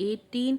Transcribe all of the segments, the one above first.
18।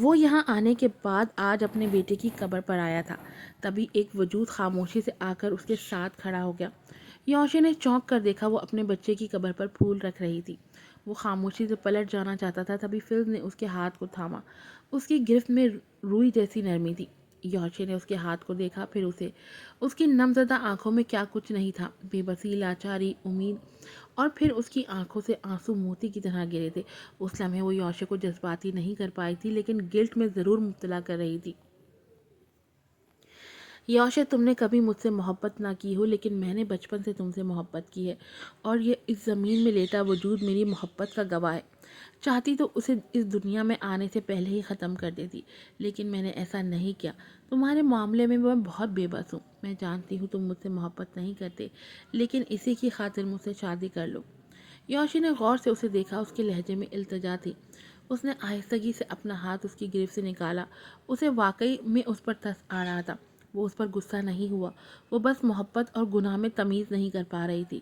وہ یہاں آنے کے بعد آج اپنے بیٹے کی قبر پر آیا تھا، تبھی ایک وجود خاموشی سے آ کر اس کے ساتھ کھڑا ہو گیا۔ یوشے نے چونک کر دیکھا، وہ اپنے بچے کی قبر پر پھول رکھ رہی تھی۔ وہ خاموشی سے پلٹ جانا چاہتا تھا، تبھی فلز نے اس کے ہاتھ کو تھاما۔ اس کی گرفت میں روئی جیسی نرمی تھی۔ یوشے نے اس کے ہاتھ کو دیکھا، پھر اسے۔ اس کی نم زدہ آنکھوں میں کیا کچھ نہیں تھا، بے بسی، لاچاری، امید، اور پھر اس کی آنکھوں سے آنسو موتی کی طرح گرے تھے۔ اس لمحے وہ یوشے کو جذباتی نہیں کر پائی تھی، لیکن گلٹ میں ضرور مبتلا کر رہی تھی۔ یوشے، تم نے کبھی مجھ سے محبت نہ کی ہو، لیکن میں نے بچپن سے تم سے محبت کی ہے، اور یہ اس زمین میں لیٹا وجود میری محبت کا گواہ ہے۔ چاہتی تو اسے اس دنیا میں آنے سے پہلے ہی ختم کر دیتی، لیکن میں نے ایسا نہیں کیا۔ تمہارے معاملے میں میں بہت بے بس ہوں۔ میں جانتی ہوں تم مجھ سے محبت نہیں کرتے، لیکن اسی کی خاطر مجھ سے شادی کر لو۔ یوشے نے غور سے اسے دیکھا، اس کے لہجے میں التجا تھی۔ اس نے آہستگی سے اپنا ہاتھ اس کی گرفت سے نکالا۔ اسے واقعی میں اس پر ترس آ رہا تھا۔ وہ اس پر غصہ نہیں ہوا، وہ بس محبت اور گناہ میں تمیز نہیں کر پا رہی تھی۔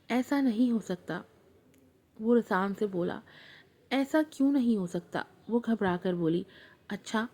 ایسا نہیں ہو سکتا، وہ رسان سے بولا۔ ایسا کیوں نہیں ہو سکتا؟ وہ گھبرا کر بولی۔ اچھا،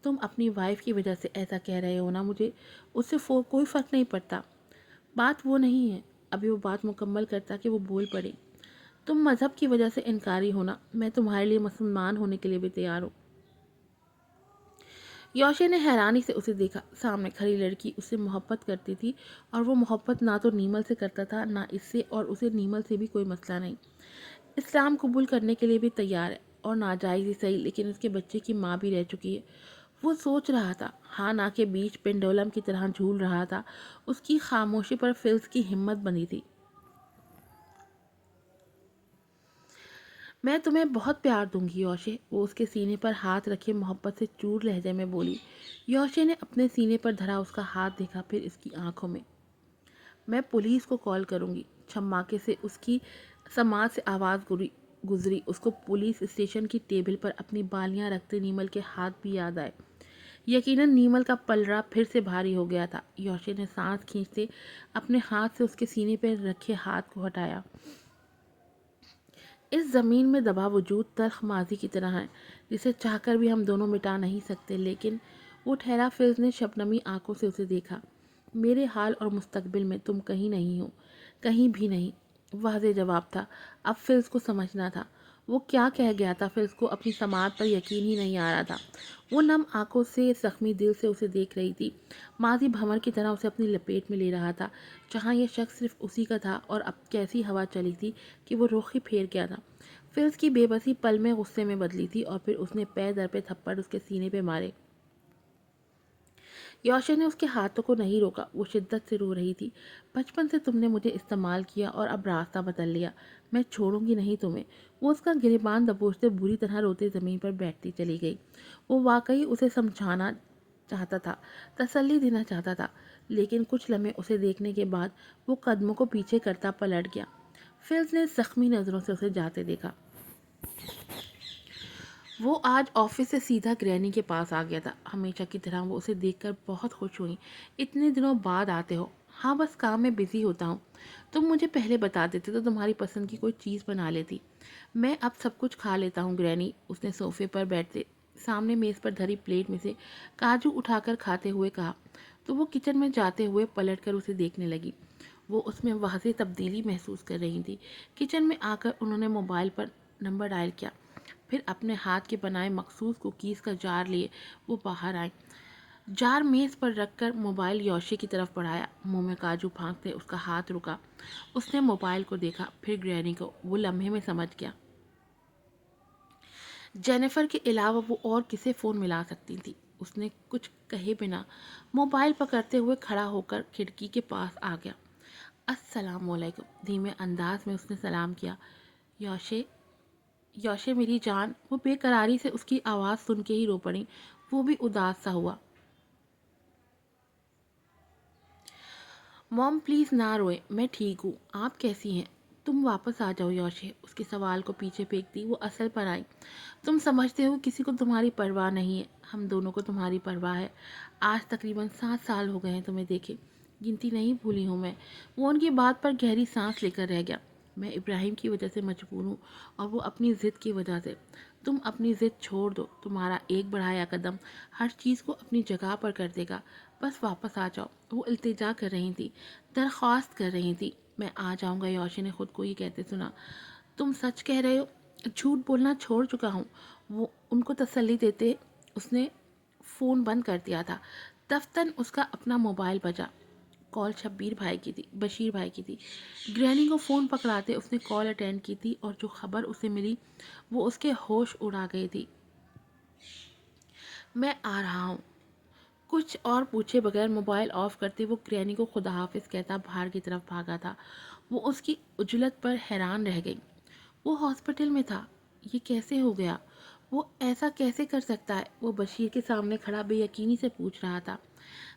تم اپنی وائف کی وجہ سے ایسا کہہ رہے ہو نا، مجھے اس سے کوئی فرق نہیں پڑتا۔ بات وہ نہیں ہے۔ ابھی وہ بات مکمل کرتا کہ وہ بول پڑے۔ تم مذہب کی وجہ سے انکاری ہونا، میں تمہارے لیے مسلمان ہونے کے لیے بھی تیار ہوں۔ یوشے نے حیرانی سے اسے دیکھا۔ سامنے کھڑی لڑکی اس سے محبت کرتی تھی، اور وہ محبت نہ تو نیمل سے کرتا تھا، نہ اس سے، اور اسے نیمل سے بھی کوئی مسئلہ نہیں۔ اسلام قبول کرنے کے لیے بھی تیار ہے، اور ناجائز ہی صحیح، لیکن اس کے بچے کی ماں بھی رہ چکی ہے۔ وہ سوچ رہا تھا، ہاں نہ کے بیچ پینڈولم کی طرح جھول رہا تھا۔ اس کی خاموشی پر فلز کی ہمت بندھی تھی۔ میں تمہیں بہت پیار دوں گی یوشے، وہ اس کے سینے پر ہاتھ رکھے محبت سے چور لہجے میں بولی۔ یوشے نے اپنے سینے پر دھرا اس کا ہاتھ دیکھا، پھر اس کی آنکھوں میں۔ میں پولیس کو کال کروں گی، چھماکے سے اس کی سماعت سے آواز گزری۔ اس کو پولیس اسٹیشن کی ٹیبل پر اپنی بالیاں رکھتے نیمل کے ہاتھ بھی یاد آئے۔ یقیناً نیمل کا پلڑا پھر سے بھاری ہو گیا تھا۔ یوشے نے سانس کھینچتے اپنے ہاتھ سے اس کے سینے پر رکھے ہاتھ کو ہٹایا۔ اس زمین میں دبا وجود تلخ ماضی کی طرح ہے، جسے چاہ کر بھی ہم دونوں مٹا نہیں سکتے، لیکن وہ ٹھہرا۔ فلز نے شبنمی آنکھوں سے اسے دیکھا۔ میرے حال اور مستقبل میں تم کہیں نہیں ہو، کہیں بھی نہیں، واضح جواب تھا۔ اب فلز کو سمجھنا تھا وہ کیا کہہ گیا تھا۔ فلز کو اپنی سماعت پر یقین ہی نہیں آ رہا تھا۔ وہ نم آنکھوں سے زخمی دل سے اسے دیکھ رہی تھی۔ ماضی بھنور کی طرح اسے اپنی لپیٹ میں لے رہا تھا، جہاں یہ شخص صرف اسی کا تھا، اور اب کیسی ہوا چلی تھی کہ وہ رخ ہی پھیر گیا تھا۔ فلز کی بے بسی پل میں غصے میں بدلی تھی، اور پھر اس نے پے در پہ تھپڑ اس کے سینے پہ مارے۔ یوشے نے اس کے ہاتھوں کو نہیں روکا، وہ شدت سے رو رہی تھی۔ بچپن سے تم نے مجھے استعمال کیا اور اب راستہ بدل لیا، میں چھوڑوں گی نہیں تمہیں۔ وہ اس کا گریبان دبوچتے بری طرح روتے زمین پر بیٹھتی چلی گئی۔ وہ واقعی اسے سمجھانا چاہتا تھا، تسلی دینا چاہتا تھا، لیکن کچھ لمحے اسے دیکھنے کے بعد وہ قدموں کو پیچھے کرتا پلٹ گیا۔ فلز نے زخمی نظروں سے اسے جاتے دیکھا۔ وہ آج آفس سے سیدھا گرینی کے پاس آ گیا تھا۔ ہمیشہ کی طرح وہ اسے دیکھ کر بہت خوش ہوئی۔ اتنے دنوں بعد آتے ہو؟ ہاں، بس کام میں بزی ہوتا ہوں۔ تم مجھے پہلے بتا دیتے تو تمہاری پسند کی کوئی چیز بنا لیتی۔ میں اب سب کچھ کھا لیتا ہوں گرینی، اس نے صوفے پر بیٹھتے سامنے میز پر دھری پلیٹ میں سے کاجو اٹھا کر کھاتے ہوئے کہا، تو وہ کچن میں جاتے ہوئے پلٹ کر اسے دیکھنے لگی۔ وہ اس میں واضح تبدیلی محسوس کر رہی تھی۔ کچن میں آ کر انہوں نے موبائل پر نمبر ڈائل کیا، پھر اپنے ہاتھ کے بنائے مخصوص کوکیز کا جار لیے وہ باہر آئیں۔ جار میز پر رکھ کر موبائل یوشے کی طرف بڑھایا۔ منہ میں کاجو پھانکتے اس کا ہاتھ رکا۔ اس نے موبائل کو دیکھا، پھر گرینی کو۔ وہ لمحے میں سمجھ گیا جینیفر کے علاوہ وہ اور کسے فون ملا سکتی تھی۔ اس نے کچھ کہے بنا موبائل پکڑتے ہوئے کھڑا ہو کر کھڑکی کے پاس آ گیا۔ السلام علیکم، دھیمے انداز میں اس نے سلام کیا۔ یوشے، یوشے میری جان۔ وہ بے قراری سے اس کی آواز سن کے ہی رو پڑی۔ وہ بھی اداس سا ہوا۔ موم پلیز نہ روئے، میں ٹھیک ہوں، آپ کیسی ہیں؟ تم واپس آ جاؤ یوشے، اس کے سوال کو پیچھے پھینکتی وہ اصل پر آئی۔ تم سمجھتے ہو کسی کو تمہاری پرواہ نہیں ہے، ہم دونوں کو تمہاری پرواہ ہے۔ آج تقریباً 7 سال ہو گئے ہیں تمہیں دیکھے، گنتی نہیں بھولی ہوں میں۔ وہ ان کی بات پر گہری سانس لے کر رہ گیا۔ میں ابراہیم کی وجہ سے مجبور ہوں، اور وہ اپنی ضد کی وجہ سے۔ تم اپنی ضد چھوڑ دو، تمہارا ایک بڑھایا قدم ہر چیز کو اپنی جگہ پر کر دے گا، بس واپس آ جاؤ۔ وہ التجا کر رہی تھی، درخواست کر رہی تھی۔ میں آ جاؤں گا، یوشی نے خود کو یہ کہتے سنا۔ تم سچ کہہ رہے ہو؟ جھوٹ بولنا چھوڑ چکا ہوں، وہ ان کو تسلی دیتے اس نے فون بند کر دیا تھا۔ دفتن اس کا اپنا موبائل بجا۔ کال بشیر بھائی کی تھی۔ گرینی کو فون پکڑاتے اس نے کال اٹینڈ کی تھی، اور جو خبر اسے ملی وہ اس کے ہوش اڑا گئی تھی۔ میں آ رہا ہوں۔ کچھ اور پوچھے بغیر موبائل آف کرتے وہ گرینی کو خدا حافظ کہتا باہر کی طرف بھاگا تھا۔ وہ اس کی عجلت پر حیران رہ گئی۔ وہ ہاسپٹل میں تھا، یہ کیسے ہو گیا؟ وہ ایسا کیسے کر سکتا ہے؟ وہ بشیر کے سامنے کھڑا بے یقینی سے پوچھ رہا تھا۔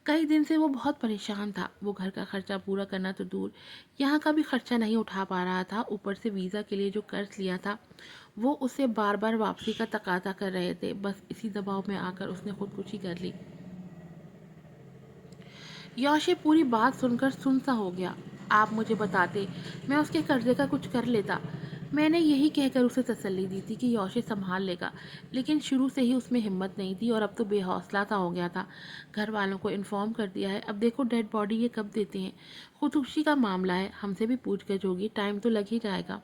کئی دن سے وہ بہت پریشان تھا۔ وہ گھر کا خرچہ پورا کرنا تو دور، یہاں کا بھی خرچہ نہیں اٹھا پا رہا تھا۔ اوپر سے ویزا کے لیے جو قرض لیا تھا وہ اسے بار بار واپسی کا تقاضا کر رہے تھے۔ بس اسی دباؤ میں آ کر اس نے خودکشی کر لی۔ یوشی پوری بات سن کر سنسا ہو گیا۔ آپ مجھے بتاتے، میں اس کے قرضے کا کچھ کر لیتا۔ میں نے یہی کہہ کر اسے تسلی دی تھی کہ یوشی سنبھال لے گا، لیکن شروع سے ہی اس میں ہمت نہیں تھی، اور اب تو بے حوصلہ سا ہو گیا تھا۔ گھر والوں کو انفارم کر دیا ہے، اب دیکھو ڈیڈ باڈی یہ کب دیتے ہیں۔ خودکشی کا معاملہ ہے، ہم سے بھی پوچھ گچھ ہوگی، ٹائم تو لگ ہی جائے گا۔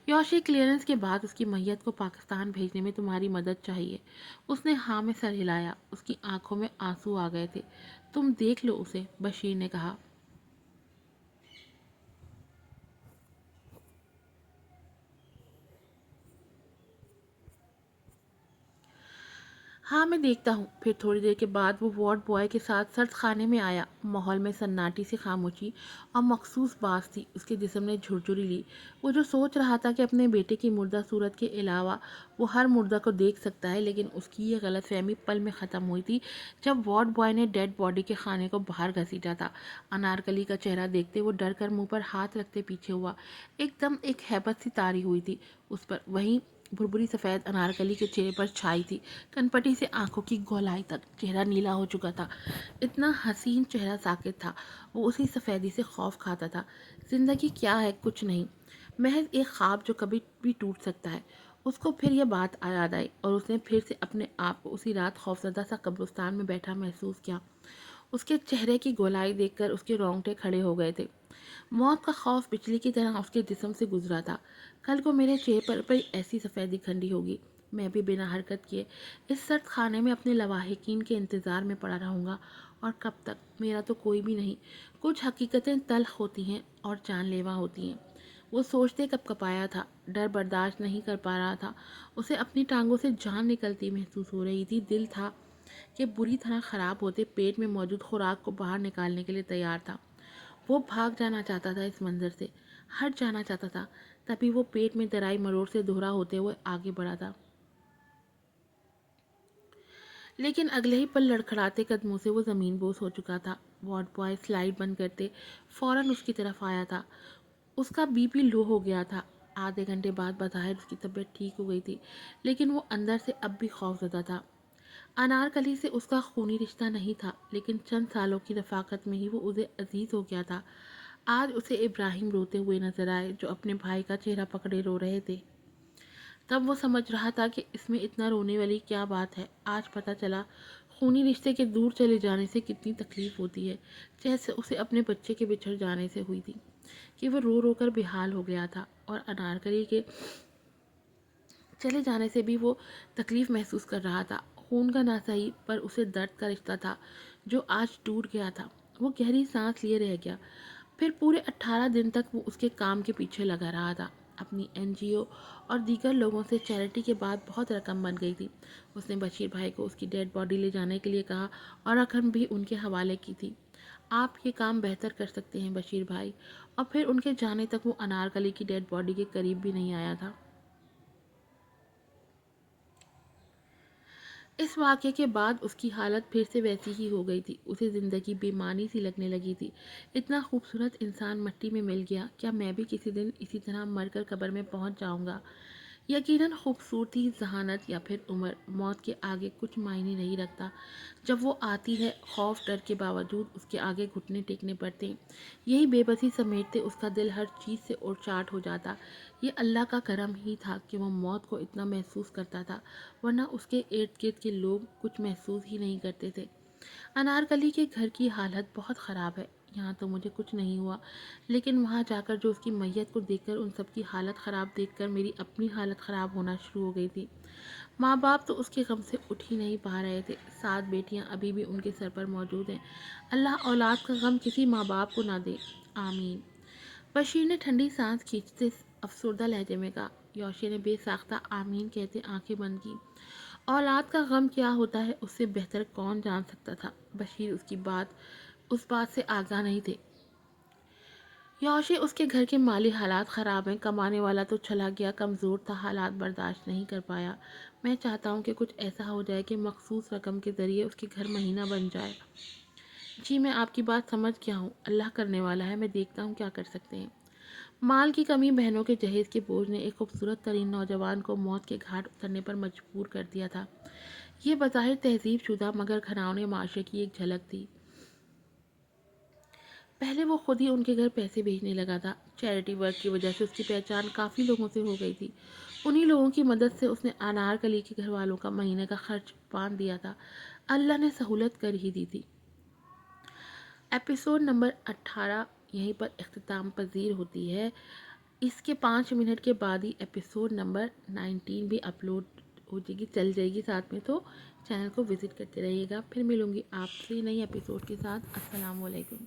یوشی، کلیئرنس کے بعد اس کی میت کو پاکستان بھیجنے میں تمہاری مدد چاہیے۔ اس نے ہاں میں سر ہلایا۔ اس کی آنکھوں میں آنسو آ گئے تھے۔ تم دیکھ لو اسے، بشیر نے کہا۔ ہاں میں دیکھتا ہوں۔ پھر تھوڑی دیر کے بعد وہ وارڈ بوائے کے ساتھ سرد خانے میں آیا۔ ماحول میں سناٹی سے خاموشی اور مخصوص باس تھی۔ اس کے جسم نے جھرجھری لی۔ وہ جو سوچ رہا تھا کہ اپنے بیٹے کی مردہ صورت کے علاوہ وہ ہر مردہ کو دیکھ سکتا ہے، لیکن اس کی یہ غلط فہمی پل میں ختم ہوئی تھی جب وارڈ بوائے نے ڈیڈ باڈی کے خانے کو باہر گھسیٹا تھا۔ انارکلی کا چہرہ دیکھتے وہ ڈر کر منہ پر ہاتھ رکھتے پیچھے ہوا۔ ایک دم ایک ہیبت سی طاری ہوئی تھی اس پر، وہیں بھربھری سفید انارکلی کے چہرے پر چھائی تھی، کنپٹی سے آنکھوں کی گولائی تک۔ چہرہ نیلا ہو چکا تھا، اتنا حسین چہرہ ساکت تھا۔ وہ اسی سفیدی سے خوف کھاتا تھا۔ زندگی کیا ہے؟ کچھ نہیں، محض ایک خواب جو کبھی بھی ٹوٹ سکتا ہے۔ اس کو پھر یہ بات یاد آئی، اور اس نے پھر سے اپنے آپ کو اسی رات خوفزدہ سا قبرستان میں بیٹھا محسوس کیا۔ اس کے چہرے کی گولائی دیکھ کر اس کے رونگٹے کھڑے ہو گئے تھے۔ موت کا خوف بجلی کی طرح اس کے جسم سے گزرا تھا۔ کل کو میرے چہرے پر ایسی سفیدی کھنڈی ہوگی، میں بھی بنا حرکت کیے اس سرد خانے میں اپنے لواحقین کے انتظار میں پڑا رہوں گا۔ اور کب تک؟ میرا تو کوئی بھی نہیں۔ کچھ حقیقتیں تلخ ہوتی ہیں اور جان لیوا ہوتی ہیں۔ وہ سوچتے کب کپایا تھا، ڈر برداشت نہیں کر پا رہا تھا۔ اسے اپنی ٹانگوں سے جان نکلتی محسوس ہو رہی تھی۔ دل تھا کہ بری طرح خراب ہوتے پیٹ میں موجود خوراک کو باہر نکالنے کے لیے تیار تھا۔ وہ بھاگ جانا چاہتا تھا، اس منظر سے ہٹ جانا چاہتا تھا، تبھی وہ پیٹ میں درائی مروڑ سے دوہرا ہوتے ہوئے آگے بڑھا تھا۔ لیکن اگلے ہی پل لڑکھڑاتے قدموں سے وہ زمین بوس ہو چکا تھا۔ وارڈ بوائے سلائیڈ بند کرتے فوراً اس کی طرف آیا تھا۔ اس کا بی پی لو ہو گیا تھا۔ آدھے گھنٹے بعد بظاہر اس کی طبیعت ٹھیک ہو گئی تھی، لیکن وہ اندر سے اب بھی خوف زدہ تھا۔ انارکلی سے اس کا خونی رشتہ نہیں تھا، لیکن چند سالوں کی رفاقت میں ہی وہ اسے عزیز ہو گیا تھا۔ آج اسے ابراہیم روتے ہوئے نظر آئے، جو اپنے بھائی کا چہرہ پکڑے رو رہے تھے۔ تب وہ سمجھ رہا تھا کہ اس میں اتنا رونے والی کیا بات ہے۔ آج پتہ چلا خونی رشتے کے دور چلے جانے سے کتنی تکلیف ہوتی ہے، جیسے اسے اپنے بچے کے بچھڑ جانے سے ہوئی تھی، کہ وہ رو رو کر بے حال ہو گیا تھا۔ اور انارکلی کے چلے جانے سے بھی وہ تکلیف محسوس کر رہا تھا۔ خون کا نہ صحیح، پر اسے درد کا رشتہ تھا جو آج ٹوٹ گیا تھا۔ وہ گہری سانس لیے رہ گیا۔ پھر پورے 18 دن تک وہ اس کے کام کے پیچھے لگا رہا تھا۔ اپنی این جی او اور دیگر لوگوں سے چیریٹی کے بعد بہت رقم بن گئی تھی۔ اس نے بشیر بھائی کو اس کی ڈیڈ باڈی لے جانے کے لیے کہا، اور رقم بھی ان کے حوالے کی تھی۔ آپ یہ کام بہتر کر سکتے ہیں بشیر بھائی۔ اور پھر ان کے جانے تک وہ انارکلی کی ڈیڈ باڈی کے قریب بھی نہیں آیا تھا۔ اس واقعے کے بعد اس کی حالت پھر سے ویسی ہی ہو گئی تھی۔ اسے زندگی بے معنی سی لگنے لگی تھی۔ اتنا خوبصورت انسان مٹی میں مل گیا، کیا میں بھی کسی دن اسی طرح مر کر قبر میں پہنچ جاؤں گا؟ یقیناً خوبصورتی، ذہانت یا پھر عمر موت کے آگے کچھ معنی نہیں رکھتا۔ جب وہ آتی ہے خوف ڈر کے باوجود اس کے آگے گھٹنے ٹیکنے پڑتے ہیں، یہی بے بسی سمیٹتے اس کا دل ہر چیز سے اور چاٹ ہو جاتا۔ یہ اللہ کا کرم ہی تھا کہ وہ موت کو اتنا محسوس کرتا تھا، ورنہ اس کے ارد گرد کے لوگ کچھ محسوس ہی نہیں کرتے تھے۔ انارکلی کے گھر کی حالت بہت خراب ہے، یہاں تو مجھے کچھ نہیں ہوا، لیکن وہاں جا کر جو اس کی میت کو دیکھ کر ان سب کی حالت خراب دیکھ کر میری اپنی حالت خراب ہونا شروع ہو گئی تھی۔ ماں باپ تو اس کے غم سے اٹھ ہی نہیں پا رہے تھے، 7 بیٹیاں ابھی بھی ان کے سر پر موجود ہیں۔ اللہ اولاد کا غم کسی ماں باپ کو نہ دے، آمین۔ بشیر نے ٹھنڈی سانس کھینچتے افسردہ لہجے میں کہا۔ یوشی نے بے ساختہ آمین کہتے آنکھیں بند کی۔ اولاد کا غم کیا ہوتا ہے اس سے بہتر کون جان سکتا تھا؟ بشیر اس بات سے آگاہ نہیں تھے۔ یوشی، اس کے گھر کے مالی حالات خراب ہیں، کمانے والا تو چلا گیا، کمزور تھا، حالات برداشت نہیں کر پایا۔ میں چاہتا ہوں کہ کچھ ایسا ہو جائے کہ مخصوص رقم کے ذریعے اس کے گھر مہینہ بن جائے۔ جی میں آپ کی بات سمجھ گیا ہوں، اللہ کرنے والا ہے، میں دیکھتا ہوں کیا کر سکتے ہیں۔ مال کی کمی بہنوں کے جہیز کے بوجھ نے ایک خوبصورت ترین نوجوان کو موت کے گھاٹ اترنے پر مجبور کر دیا تھا۔ یہ بظاہر تہذیب شدہ مگر گھناؤنے معاشرے کی ایک جھلک تھی۔ پہلے وہ خود ہی ان کے گھر پیسے بھیجنے لگا تھا۔ چیریٹی ورک کی وجہ سے اس کی پہچان کافی لوگوں سے ہو گئی تھی۔ انہی لوگوں کی مدد سے اس نے انارکلی کے گھر والوں کا مہینے کا خرچ باندھ دیا تھا۔ اللہ نے سہولت کر ہی دی تھی۔ ایپیسوڈ نمبر 18 یہیں پر اختتام پذیر ہوتی ہے۔ اس کے 5 منٹ کے بعد ہی ایپیسوڈ نمبر 19 بھی اپلوڈ ہو جائے گی، چل جائے گی ساتھ میں، تو چینل کو وزٹ کرتے رہیے گا۔ پھر ملوں گی آپ سے نئی ایپیسوڈ کے ساتھ۔ السلام علیکم۔